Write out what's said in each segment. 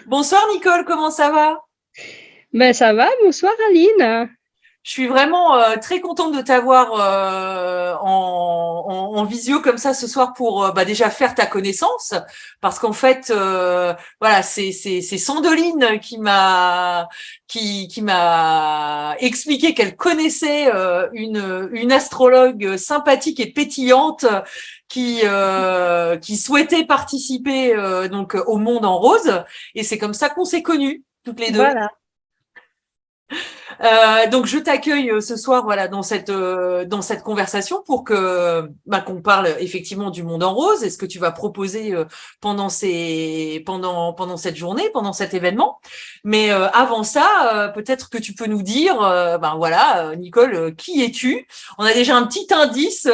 Bonsoir Nicole, comment ça va? Ben ça va, bonsoir Aline. Je suis vraiment très contente de t'avoir en visio comme ça ce soir pour déjà faire ta connaissance parce qu'en fait voilà c'est Sandoline qui m'a expliqué qu'elle connaissait une astrologue sympathique et pétillante qui souhaitait participer donc au Monde en Rose, et c'est comme ça qu'on s'est connus toutes les deux. Voilà. Donc je t'accueille ce soir, voilà, dans cette conversation pour que qu'on parle effectivement du Monde en Rose et ce que tu vas proposer pendant cette journée, pendant cet événement. Mais avant ça, peut-être que tu peux nous dire, voilà, Nicole, qui es-tu? On a déjà un petit indice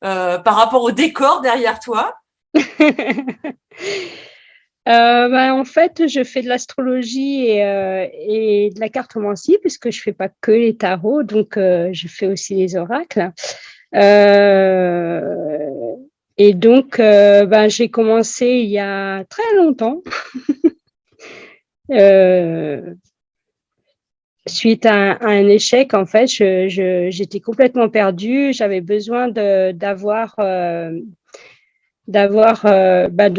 par rapport au décor derrière toi. En fait, je fais de l'astrologie et de la cartomancie puisque je fais pas que les tarots, donc je fais aussi les oracles. Euh, j'ai commencé il y a très longtemps. Euh, Suite à un échec, en fait, j'étais complètement perdue. J'avais besoin de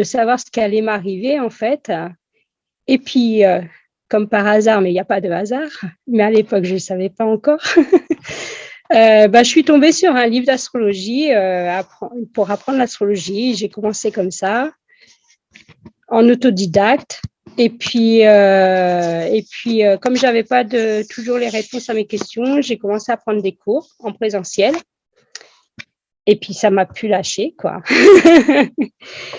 savoir ce qui allait m'arriver, en fait. Et puis, comme par hasard, mais il n'y a pas de hasard, mais à l'époque, je ne savais pas encore, je suis tombée sur un livre d'astrologie pour apprendre l'astrologie. J'ai commencé comme ça, en autodidacte. Comme je n'avais pas toujours les réponses à mes questions, j'ai commencé à prendre des cours en présentiel. Et puis, ça m'a plus lâché, quoi.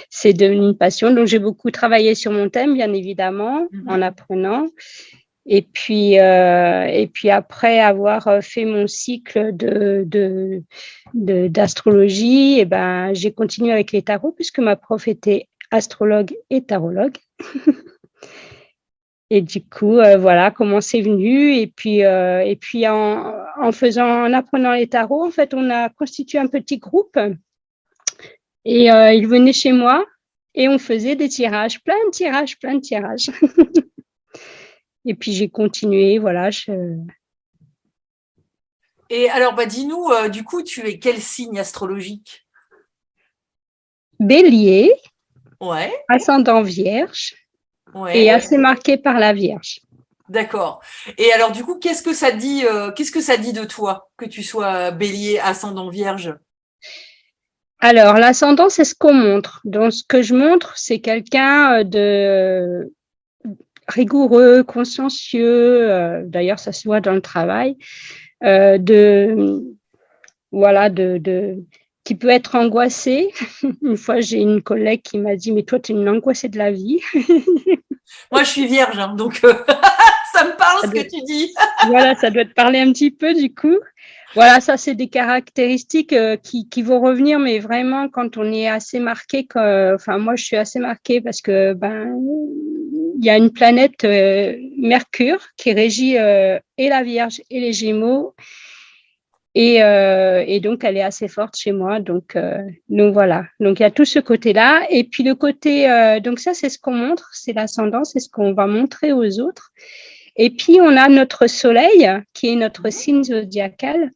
C'est devenu une passion. Donc, j'ai beaucoup travaillé sur mon thème, bien évidemment, en apprenant. Et puis après avoir fait mon cycle d'astrologie, j'ai continué avec les tarots puisque ma prof était astrologue et tarologue. Et du coup, voilà comment c'est venu. En apprenant les tarots, en fait, on a constitué un petit groupe et ils venaient chez moi et on faisait des tirages, plein de tirages, plein de tirages. Et puis j'ai continué, voilà. Et alors, dis-nous, du coup, tu es quel signe astrologique? Bélier, Ouais, ascendant vierge et ouais. assez marqué par la vierge. D'accord. Et alors, du coup, qu'est-ce que ça dit de toi que tu sois bélier, ascendant vierge? Alors, l'ascendant, c'est ce qu'on montre. Donc, ce que je montre, c'est quelqu'un de rigoureux, consciencieux. D'ailleurs, ça se voit dans le travail. euh, de voilà, qui peut être angoissé. Une fois, j'ai une collègue qui m'a dit, mais toi, tu es une angoissée de la vie. Moi, je suis vierge, hein, donc ça me parle Ça ce doit, que tu dis. voilà, ça doit te parler un petit peu du coup. Voilà, ça, c'est des caractéristiques qui vont revenir, mais vraiment quand on est assez marqué, enfin, moi, je suis assez marquée parce que, il y a une planète, Mercure, qui régit et la Vierge et les Gémeaux. Et donc, elle est assez forte chez moi. Donc voilà. Donc, il y a tout ce côté-là. Et puis, le côté, donc ça, c'est ce qu'on montre, c'est l'ascendant, c'est ce qu'on va montrer aux autres. Et puis, on a notre soleil, qui est notre signe zodiacal,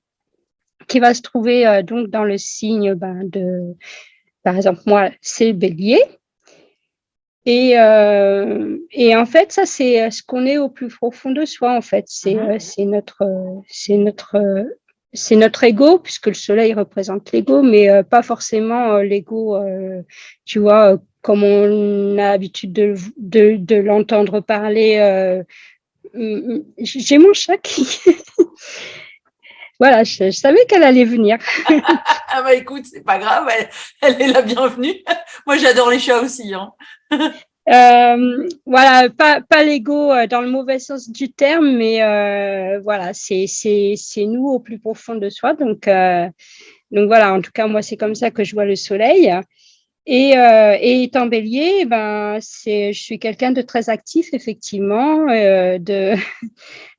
qui va se trouver donc dans le signe par exemple, moi, c'est le bélier. Et en fait, ça, c'est ce qu'on est au plus profond de soi, en fait. C'est notre ego, puisque le soleil représente l'ego, mais pas forcément l'ego, tu vois, comme on a l'habitude de l'entendre parler. J'ai mon chat qui, voilà, je savais qu'elle allait venir. Ah bah écoute, c'est pas grave, elle est la bienvenue. Moi, j'adore les chats aussi, hein. Voilà, pas l'ego dans le mauvais sens du terme, mais voilà, c'est nous au plus profond de soi. Donc voilà, en tout cas, moi, c'est comme ça que je vois le soleil. Et étant bélier, je suis quelqu'un de très actif, effectivement,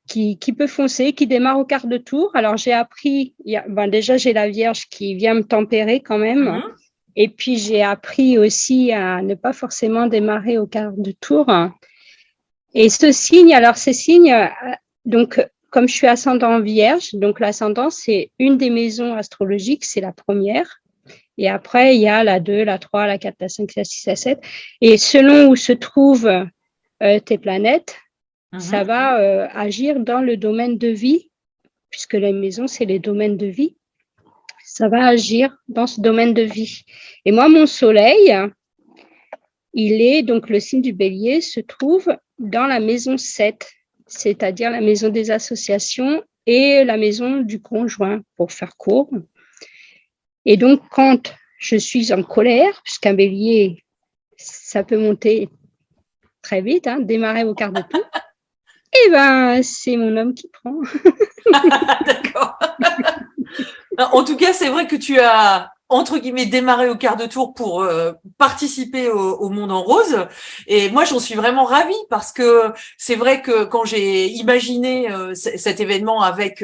qui peut foncer, qui démarre au quart de tour. Alors, j'ai appris, déjà, j'ai la Vierge qui vient me tempérer quand même. Et puis, j'ai appris aussi à ne pas forcément démarrer au quart de tour. Et ce signe, alors ces signes, donc comme je suis ascendant vierge, donc l'ascendant, c'est une des maisons astrologiques, c'est la première. Et après, il y a la 2, la 3, la 4, la 5, la 6, la 7. Et selon où se trouvent tes planètes, ça va agir dans le domaine de vie, puisque les maisons, c'est les domaines de vie. Ça va agir dans ce domaine de vie. Et moi, mon soleil, il est, donc le signe du bélier se trouve dans la maison 7, c'est-à-dire la maison des associations et la maison du conjoint, pour faire court. Et donc, quand je suis en colère, puisqu'un bélier, ça peut monter très vite, démarrer au quart de tour, et ben, c'est mon homme qui prend. D'accord. En tout cas, c'est vrai que tu as, entre guillemets, démarré au quart de tour pour participer au Monde en Rose. Et moi, j'en suis vraiment ravie parce que c'est vrai que quand j'ai imaginé cet événement avec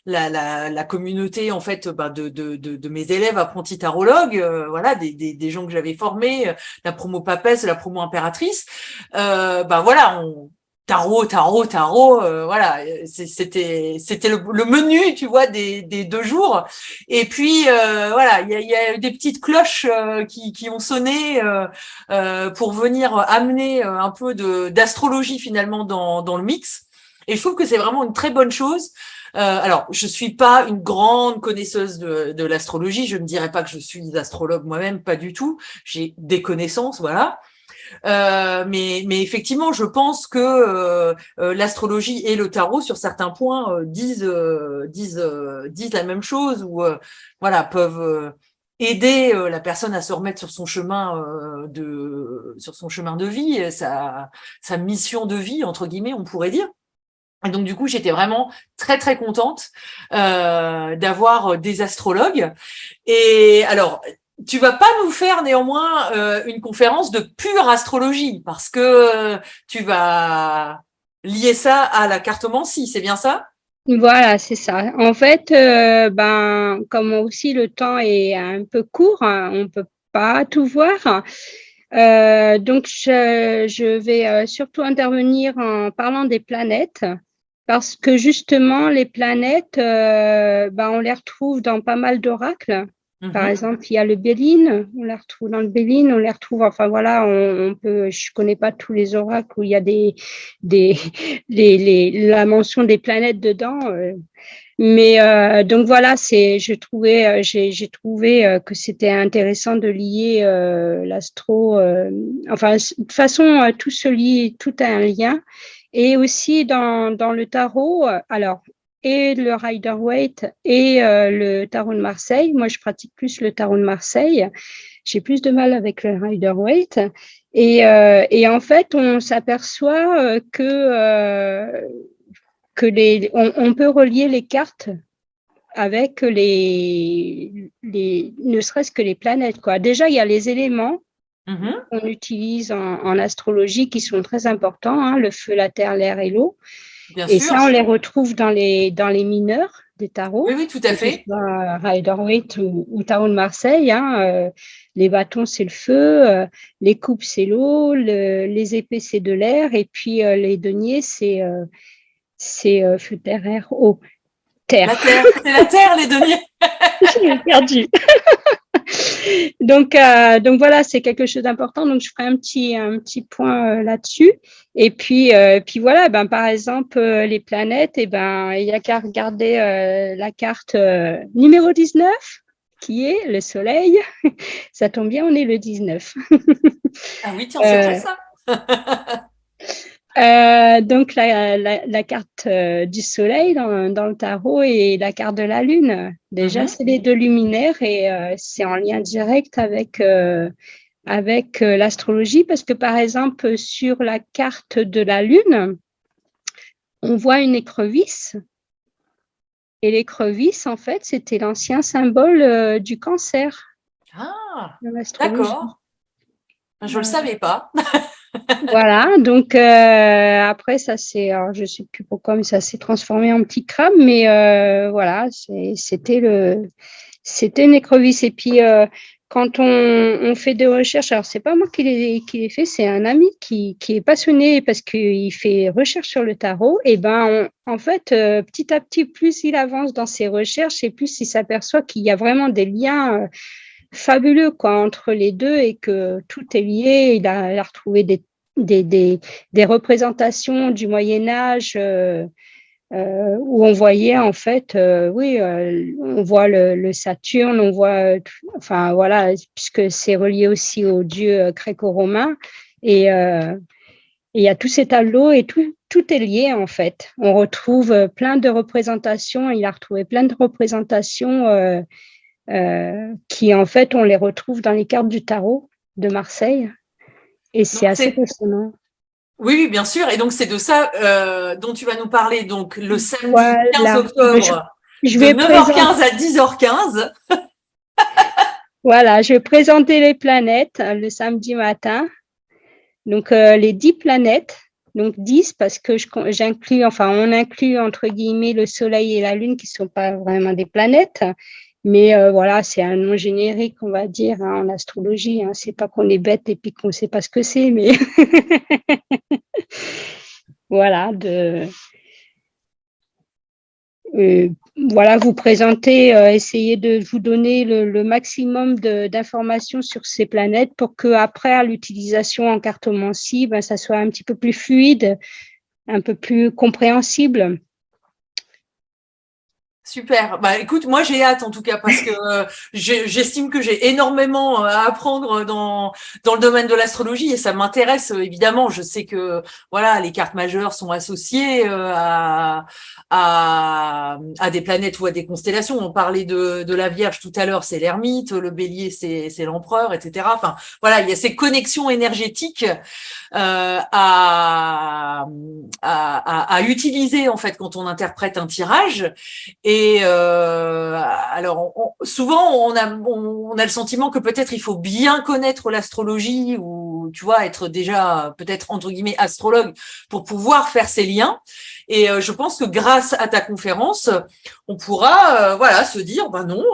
la communauté, en fait, de mes élèves apprentis tarologues, voilà, des gens que j'avais formés, la promo papesse, la promo impératrice, voilà, tarot, voilà, c'était le menu, tu vois, des 2 jours. Et puis voilà, il y a des petites cloches qui ont sonné pour venir amener un peu d'astrologie finalement dans le mix. Et je trouve que c'est vraiment une très bonne chose. Alors, je suis pas une grande connaisseuse de l'astrologie. Je ne dirais pas que je suis astrologue moi-même, pas du tout. J'ai des connaissances, voilà. Mais effectivement, je pense que l'astrologie et le tarot, sur certains points, disent la même chose ou voilà, peuvent aider la personne à se remettre sur son chemin de vie, sa mission de vie entre guillemets, on pourrait dire. Et donc du coup, j'étais vraiment très très contente d'avoir des astrologues. Et alors, tu vas pas nous faire néanmoins une conférence de pure astrologie parce que tu vas lier ça à la cartomancie, c'est bien ça? Voilà, c'est ça. En fait, comme aussi le temps est un peu court, on peut pas tout voir. Donc, je vais surtout intervenir en parlant des planètes, parce que justement, les planètes, on les retrouve dans pas mal d'oracles. Par exemple, il y a le Béline, on les retrouve dans le Béline, on les retrouve, enfin voilà, on peut, je connais pas tous les oracles où il y a la mention des planètes dedans. Mais donc voilà, j'ai trouvé que c'était intéressant de lier l'astro. Enfin, de toute façon, tout se lie, tout a un lien. Et aussi dans le tarot, alors et le Rider-Waite et le tarot de Marseille. Moi, je pratique plus le tarot de Marseille. J'ai plus de mal avec le Rider-Waite. Et en fait, on s'aperçoit on peut relier les cartes avec ne serait-ce que les planètes, quoi. Déjà, il y a les éléments qu'on utilise en astrologie qui sont très importants, le feu, la terre, l'air et l'eau. Bien et sûr. ça, on les retrouve dans les mineurs des tarots. Oui, tout à fait. Rider-Waite ou tarot de Marseille. Les bâtons, c'est le feu, les coupes, c'est l'eau, les épées, c'est de l'air, et puis les deniers, c'est feu, terre, air, eau. Terre. La terre, c'est la terre, les deniers. J'ai perdu. Donc voilà, c'est quelque chose d'important. Donc je ferai un petit point là-dessus. Et puis voilà, par exemple les planètes, il y a qu'à regarder la carte numéro 19 qui est le Soleil. Ça tombe bien, on est le 19. Ah oui, tiens, c'est vrai ça. Donc la carte du soleil dans le tarot et la carte de la lune. Déjà, c'est les 2 luminaires et c'est en lien direct avec l'astrologie parce que par exemple sur la carte de la lune, on voit une écrevisse et l'écrevisse en fait c'était l'ancien symbole du cancer. Ah, d'accord. Je le savais pas. Voilà, donc après ça c'est, alors je sais plus pourquoi, mais ça s'est transformé en petit crabe, mais voilà, c'était une écrevisse. Et puis quand on fait des recherches, alors c'est pas moi qui les fait, c'est un ami qui est passionné parce qu'il fait recherche sur le tarot. Et ben, en fait, petit à petit, plus il avance dans ses recherches et plus il s'aperçoit qu'il y a vraiment des liens fabuleux quoi entre les deux et que tout est lié. Il a retrouvé des représentations du Moyen Âge. Où on voyait en fait, on voit le Saturne, on voit, enfin voilà, puisque c'est relié aussi aux dieux gréco-romains, et il y a tous ces tableaux et tout est lié en fait. On retrouve plein de représentations, il a retrouvé plein de représentations qui en fait on les retrouve dans les cartes du tarot de Marseille, et c'est assez passionnant. Oui, bien sûr. Et donc, c'est de ça dont tu vas nous parler. Donc, le samedi Voilà. 15 octobre, Je de vais 9h15 à 10h15. Voilà, je vais présenter les planètes le samedi matin. Donc, les 10 planètes, donc 10 parce que on inclut entre guillemets le Soleil et la Lune qui ne sont pas vraiment des planètes. Mais voilà, c'est un nom générique, on va dire, en astrologie. C'est pas qu'on est bête et puis qu'on ne sait pas ce que c'est, mais voilà, voilà, vous présenter, essayer de vous donner le maximum d'informations sur ces planètes pour qu'après, à l'utilisation en cartomancie, ça soit un petit peu plus fluide, un peu plus compréhensible. Super. Bah, écoute, moi j'ai hâte en tout cas parce que j'estime que j'ai énormément à apprendre dans le domaine de l'astrologie et ça m'intéresse évidemment. Je sais que voilà, les cartes majeures sont associées à des planètes ou à des constellations. On parlait de la Vierge tout à l'heure, c'est l'ermite, le Bélier c'est l'empereur, etc. Enfin voilà, il y a ces connexions énergétiques à utiliser en fait quand on interprète un tirage. Et alors, souvent, on a le sentiment que peut-être il faut bien connaître l'astrologie ou, tu vois, être déjà peut-être entre guillemets astrologue pour pouvoir faire ces liens. Et je pense que grâce à ta conférence, on pourra, voilà, se dire, ben non,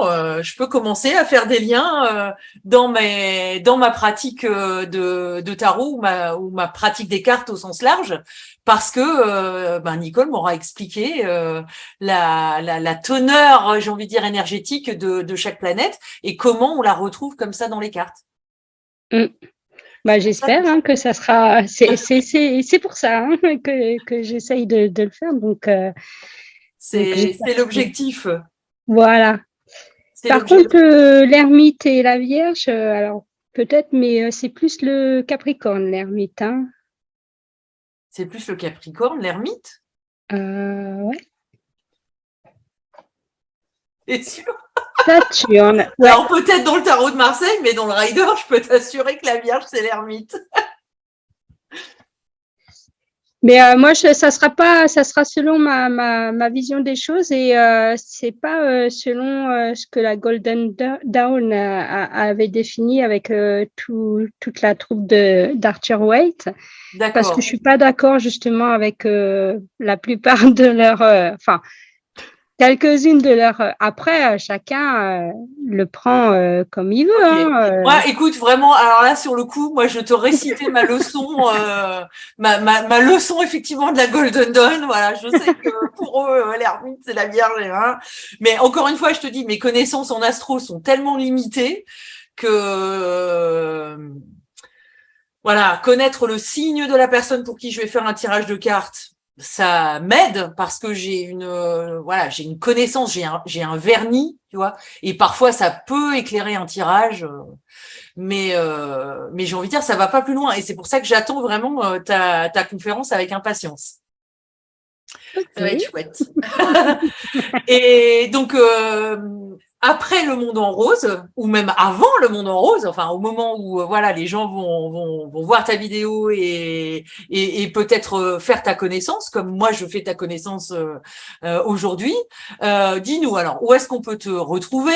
je peux commencer à faire des liens dans ma pratique de tarot ou ma pratique des cartes au sens large, parce que Nicole m'aura expliqué la teneur, j'ai envie de dire, énergétique de chaque planète et comment on la retrouve comme ça dans les cartes. J'espère que ça sera. C'est pour ça que j'essaye de le faire. Donc c'est l'objectif. Voilà. Par contre, l'ermite et la Vierge, alors peut-être, mais c'est plus le Capricorne, l'ermite. Hein. C'est plus le Capricorne, l'ermite? Ouais. T'es sûr? Saturne. Ouais. Alors peut-être dans le tarot de Marseille, mais dans le Rider, je peux t'assurer que la Vierge, c'est l'ermite. Mais moi, ça sera selon ma vision des choses et c'est pas selon ce que la Golden Dawn avait défini avec toute la troupe d'Arthur Waite. Parce que je suis pas d'accord justement avec la plupart de leurs, quelques-unes de leurs. Après, chacun le prend comme il veut. Okay. Moi, écoute, vraiment, alors là, sur le coup, moi, je te récitais ma leçon, ma leçon, effectivement, de la Golden Dawn. Voilà, je sais que pour eux, l'ermite, c'est la Vierge. Hein. Mais encore une fois, je te dis, mes connaissances en astro sont tellement limitées que, voilà, connaître le signe de la personne pour qui je vais faire un tirage de cartes, ça m'aide parce que j'ai une connaissance, j'ai un vernis, tu vois, et parfois ça peut éclairer un tirage, mais j'ai envie de dire ça va pas plus loin et c'est pour ça que j'attends vraiment ta conférence avec impatience. Okay. Ça va être chouette. Et donc après le monde en rose, ou même avant le monde en rose, enfin au moment où voilà les gens vont voir ta vidéo et peut-être faire ta connaissance, comme moi je fais ta connaissance aujourd'hui. Dis-nous alors, où est-ce qu'on peut te retrouver?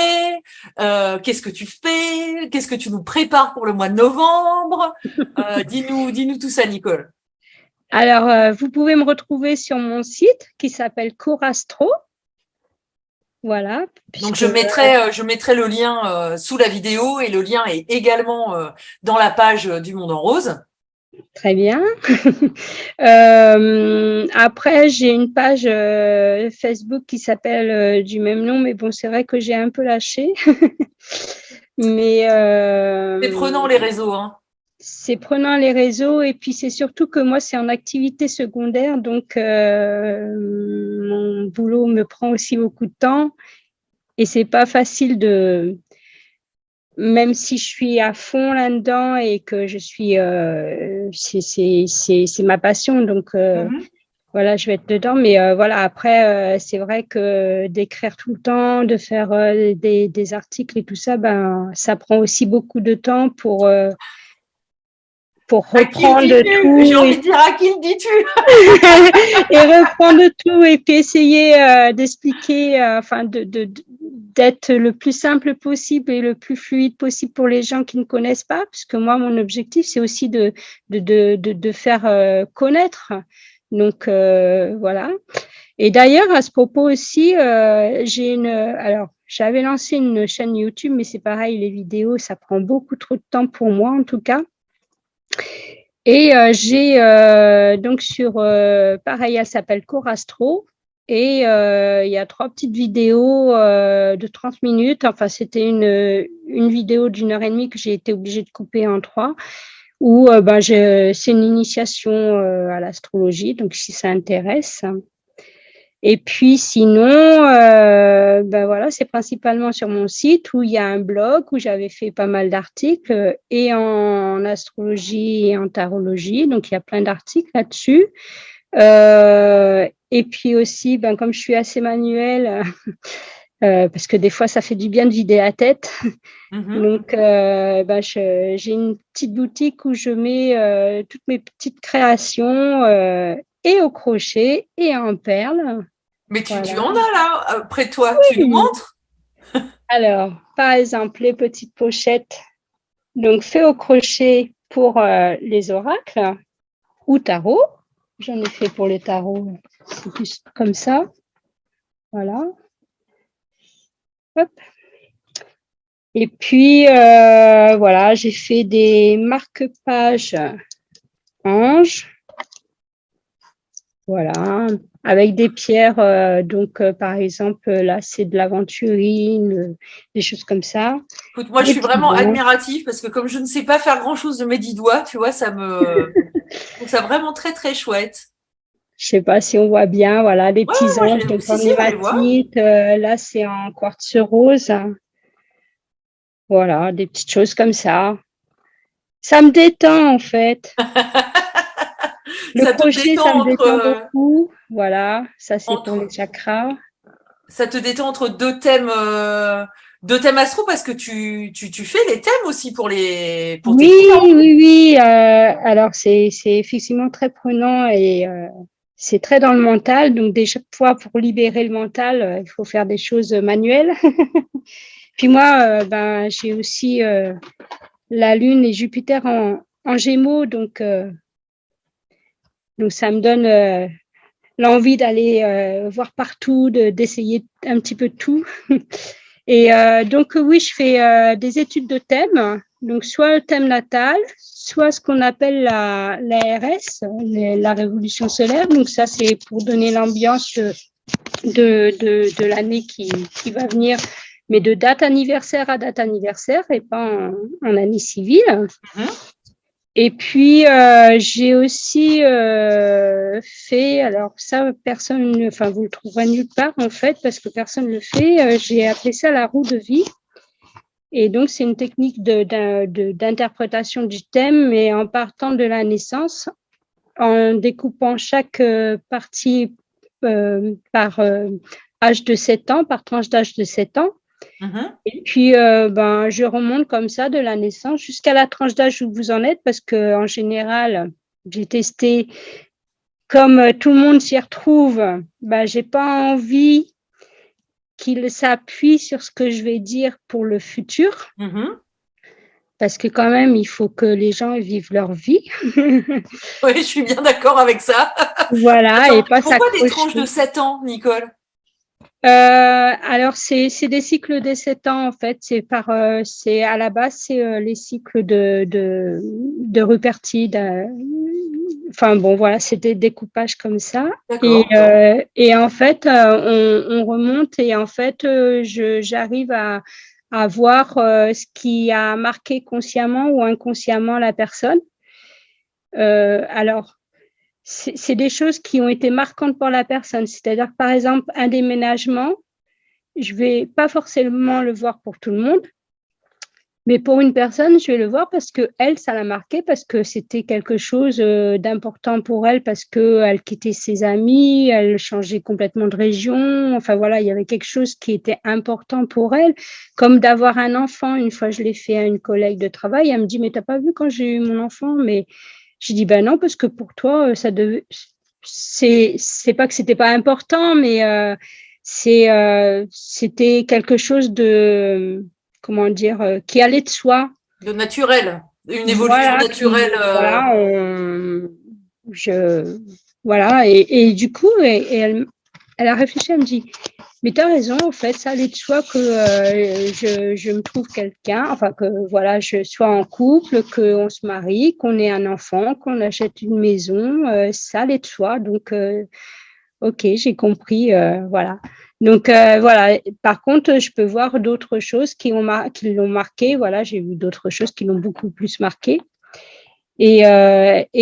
Qu'est-ce que tu fais? Qu'est-ce que tu nous prépares pour le mois de novembre? Dis-nous tout ça, Nicole. Alors, vous pouvez me retrouver sur mon site qui s'appelle Courastro. Voilà. Donc, Puisque, je mettrai le lien sous la vidéo et le lien est également dans la page du Monde en Rose. très bien. Après, j'ai une page Facebook qui s'appelle du même nom, mais bon, c'est vrai que j'ai un peu lâché. Mais C'est prenant les réseaux, hein. c'est prenant les réseaux et puis c'est surtout que moi, c'est en activité secondaire, donc mon boulot me prend aussi beaucoup de temps et c'est pas facile de, même si je suis à fond là-dedans et que je suis, c'est ma passion, donc voilà, je vais être dedans. Mais voilà, après, c'est vrai que d'écrire tout le temps, de faire des articles et tout ça, ben, ça prend aussi beaucoup de temps pour À qui le reprendre dis-tu? J'ai tout envie de dire à qui le dis-tu? et reprendre tout et puis essayer d'expliquer, enfin, d'être le plus simple possible et le plus fluide possible pour les gens qui ne connaissent pas, puisque moi, mon objectif, c'est aussi de faire connaître. Donc, voilà. Et d'ailleurs, à ce propos aussi, alors, j'avais lancé une chaîne YouTube, mais c'est pareil, les vidéos, ça prend beaucoup trop de temps pour moi, en tout cas. Et j'ai donc pareil, elle s'appelle Corastro. Et il y a 3 petites vidéos de 30 minutes. Enfin, c'était une vidéo d'1 heure et demie que j'ai été obligée de couper en 3, où ben, c'est une initiation à l'astrologie, donc si ça intéresse. Et puis sinon, ben voilà, c'est principalement sur mon site où il y a un blog où j'avais fait pas mal d'articles et en astrologie et en tarologie. Donc il y a plein d'articles là-dessus. Et puis aussi, ben, comme je suis assez manuelle, parce que des fois ça fait du bien de vider la tête. Donc ben, j'ai une petite boutique où je mets toutes mes petites créations et au crochet et en perles. Mais tu Voilà. en as là, près de toi. Tu nous Oui. montres? Alors, par exemple, les petites pochettes, donc fait au crochet pour les oracles ou tarot. J'en ai fait pour les tarots, c'est plus comme ça. Voilà. Hop. Et puis, voilà, j'ai fait des marque-pages anges. Voilà, avec des pierres, donc par exemple, là, c'est de l'aventurine, des choses comme ça. Écoute, moi, je Des suis petits vraiment anges. admirative parce que comme je ne sais pas faire grand-chose de mes 10 doigts, tu vois, je trouve ça vraiment très, très chouette. Je sais pas si on voit bien, voilà, des Ouais, petits moi, anges, donc si, en si, moi, je les vois. hématite. Là, c'est en quartz rose. Voilà, des petites choses comme ça. Ça me détend, en fait. Le Ça te crochet, ça détend me détend beaucoup. Voilà, ça, c'est pour les entre, chakras. ça te détend entre deux thèmes astro parce que tu fais les thèmes aussi pour tes Oui, clients. oui, oui. Alors, c'est effectivement très prenant et c'est très dans le mental. Donc, déjà, fois, pour libérer le mental, il faut faire des choses manuelles. Puis moi, ben, j'ai aussi la Lune et Jupiter en Gémeaux, donc ça me donne l'envie d'aller voir partout, d'essayer un petit peu de tout. Et donc oui, je fais des études de thème, donc soit le thème natal, soit ce qu'on appelle la RS, la révolution solaire. Donc ça, c'est pour donner l'ambiance de l'année qui va venir, mais de date anniversaire à date anniversaire et pas en année civile. Et puis, j'ai aussi fait, alors ça, personne, enfin, vous le trouverez nulle part en fait, parce que personne ne le fait. J'ai appelé ça la roue de vie. Et donc, c'est une technique d'interprétation du thème, mais en partant de la naissance, en découpant chaque partie par âge de 7 ans, par tranche d'âge de 7 ans. Et puis, ben, je remonte comme ça de la naissance jusqu'à la tranche d'âge où vous en êtes, parce que en général, j'ai testé, comme tout le monde s'y retrouve, ben, j'ai pas envie qu'il s'appuie sur ce que je vais dire pour le futur, parce que quand même, il faut que les gens vivent leur vie. Oui, je suis bien d'accord avec ça. Voilà, et Attends, pas pourquoi des tranches de s'accrocher. 7 ans, Nicole? Alors c'est des cycles des 7 ans en fait. C'est à la base c'est les cycles de Ruperti. Enfin bon voilà, c'est des découpages comme ça. D'accord. Et en fait on remonte et en fait j'arrive à voir ce qui a marqué consciemment ou inconsciemment la personne. Alors c'est des choses qui ont été marquantes pour la personne. C'est-à-dire, par exemple, un déménagement, je vais pas forcément le voir pour tout le monde, mais pour une personne, je vais le voir parce que elle, ça l'a marqué, parce que c'était quelque chose d'important pour elle, parce que elle quittait ses amis, elle changeait complètement de région. Enfin voilà, il y avait quelque chose qui était important pour elle, comme d'avoir un enfant. Une fois, je l'ai fait à une collègue de travail, elle me dit, mais t'as pas vu quand j'ai eu mon enfant? Mais je dis, ben non, parce que pour toi, c'est pas que c'était pas important, mais c'était quelque chose de, comment dire, qui allait de soi. De naturel. Une évolution Voilà, naturelle. voilà, je, voilà, et du coup, elle a réfléchi, elle me dit, mais tu as raison, en fait, ça allait de soi que je me trouve quelqu'un, enfin que voilà, je sois en couple, qu'on se marie, qu'on ait un enfant, qu'on achète une maison, ça allait de soi. Donc, ok, j'ai compris, voilà. Donc voilà. Par contre, je peux voir d'autres choses qui l'ont marqué. Voilà, j'ai vu d'autres choses qui l'ont beaucoup plus marqué. Et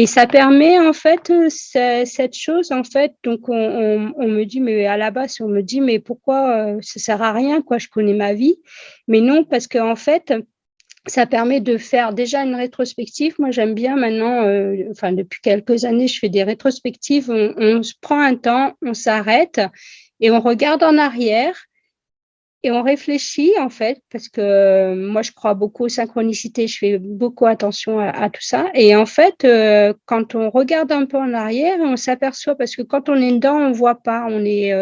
ça permet en fait cette chose en fait. Donc on me dit mais à la base on me dit mais pourquoi ça sert à rien quoi, je connais ma vie. Mais non, parce qu'en fait ça permet de faire déjà une rétrospective. Moi j'aime bien maintenant, enfin depuis quelques années je fais des rétrospectives. On se prend un temps, on s'arrête et on regarde en arrière. Et on réfléchit en fait, parce que moi je crois beaucoup aux synchronicités, je fais beaucoup attention à tout ça. Et en fait, quand on regarde un peu en arrière, on s'aperçoit, parce que quand on est dedans, on voit pas, on est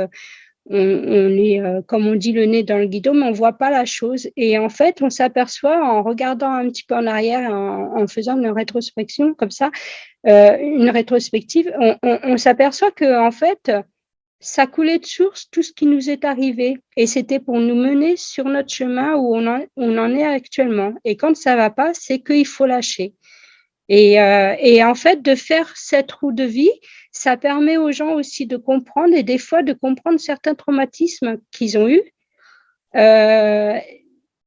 comme on dit, le nez dans le guidon, mais on voit pas la chose. Et en fait, on s'aperçoit en regardant un petit peu en arrière, en faisant une rétrospection comme ça, une rétrospective, on s'aperçoit que en fait, ça coulait de source tout ce qui nous est arrivé et c'était pour nous mener sur notre chemin où on en est actuellement. Et quand ça va pas, c'est qu'il faut lâcher. Et en fait, de faire cette roue de vie, ça permet aux gens aussi de comprendre et des fois de comprendre certains traumatismes qu'ils ont eus.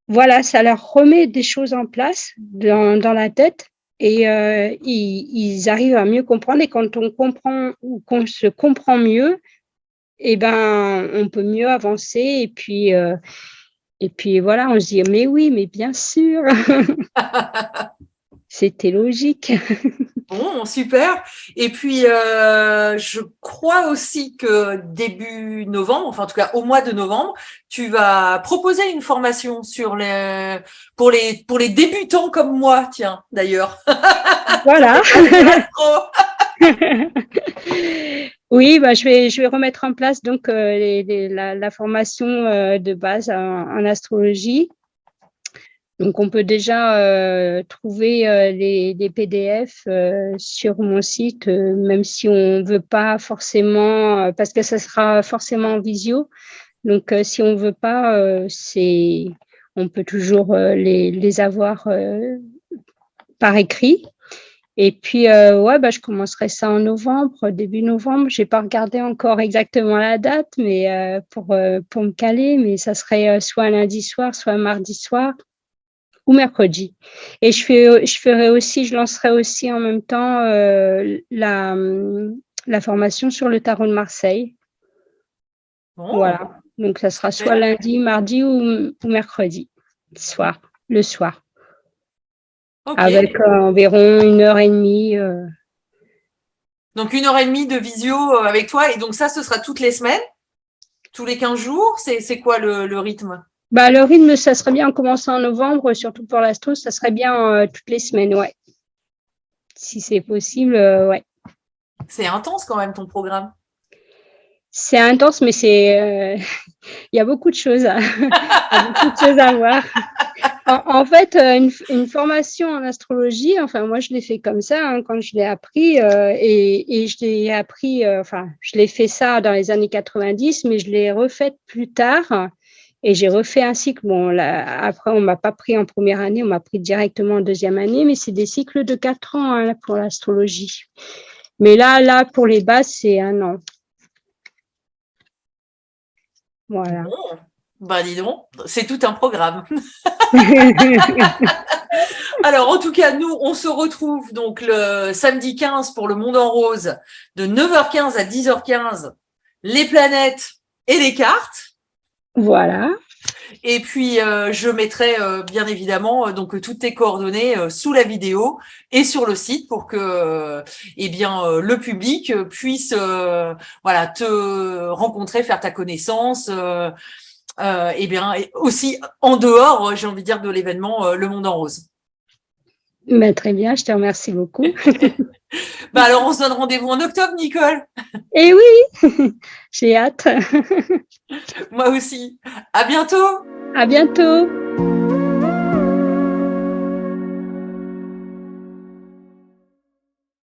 Voilà, ça leur remet des choses en place dans la tête et ils arrivent à mieux comprendre. Et quand on comprend ou qu'on se comprend mieux, eh ben, on peut mieux avancer. Et puis voilà, on se dit, mais oui, mais bien sûr, c'était logique. Bon, super. Et puis, je crois aussi que début novembre, enfin en tout cas au mois de novembre, tu vas proposer une formation pour les débutants comme moi, tiens, d'ailleurs. Voilà. Sur l'astro. Oui, bah, je vais remettre en place donc la formation de base en astrologie. Donc, on peut déjà trouver les PDF sur mon site, même si on veut pas forcément, parce que ça sera forcément en visio. Donc, si on veut pas, on peut toujours les avoir par écrit. Et puis, ouais, bah, je commencerai ça en novembre, début novembre. J'ai pas regardé encore exactement la date, mais pour me caler, mais ça serait soit lundi soir, soit mardi soir ou mercredi. Et je lancerai aussi en même temps la formation sur le tarot de Marseille. Bon, Voilà. Donc, ça sera soit super. lundi, mardi ou mercredi soir, le soir, Ok. avec environ 1 heure et demie. Donc 1 heure et demie de visio avec toi. Et donc ça, ce sera toutes les semaines, tous les 15 jours. C'est quoi le rythme? Bah, le rythme, ça serait bien en commençant en novembre, surtout pour l'astro, ça serait bien toutes les semaines, ouais. Si c'est possible, ouais. C'est intense quand même ton programme. C'est intense, mais il y a beaucoup de choses, il y a beaucoup de choses à voir. En fait, une formation en astrologie, enfin moi je l'ai fait comme ça hein, quand je l'ai appris et je l'ai appris, je l'ai fait ça dans les années 90, mais je l'ai refaite plus tard et j'ai refait un cycle. Bon, là, après on m'a pas pris en première année, on m'a pris directement en deuxième année, mais c'est des cycles de 4 ans hein, pour l'astrologie. Mais là pour les bases c'est 1 an. Voilà. Bon, bah dis donc, c'est tout un programme. Alors, en tout cas, nous, on se retrouve donc le samedi 15 pour le Monde en Rose, de 9h15 à 10h15, les planètes et les cartes. Voilà. Et puis, je mettrai bien évidemment donc toutes tes coordonnées sous la vidéo et sur le site pour que le public puisse voilà te rencontrer, faire ta connaissance. Et aussi en dehors, j'ai envie de dire, de l'événement Le Monde en Rose. Ben, très bien, je te remercie beaucoup. Alors, on se donne rendez-vous en octobre, Nicole. Eh oui, j'ai hâte. Moi aussi. À bientôt. À bientôt.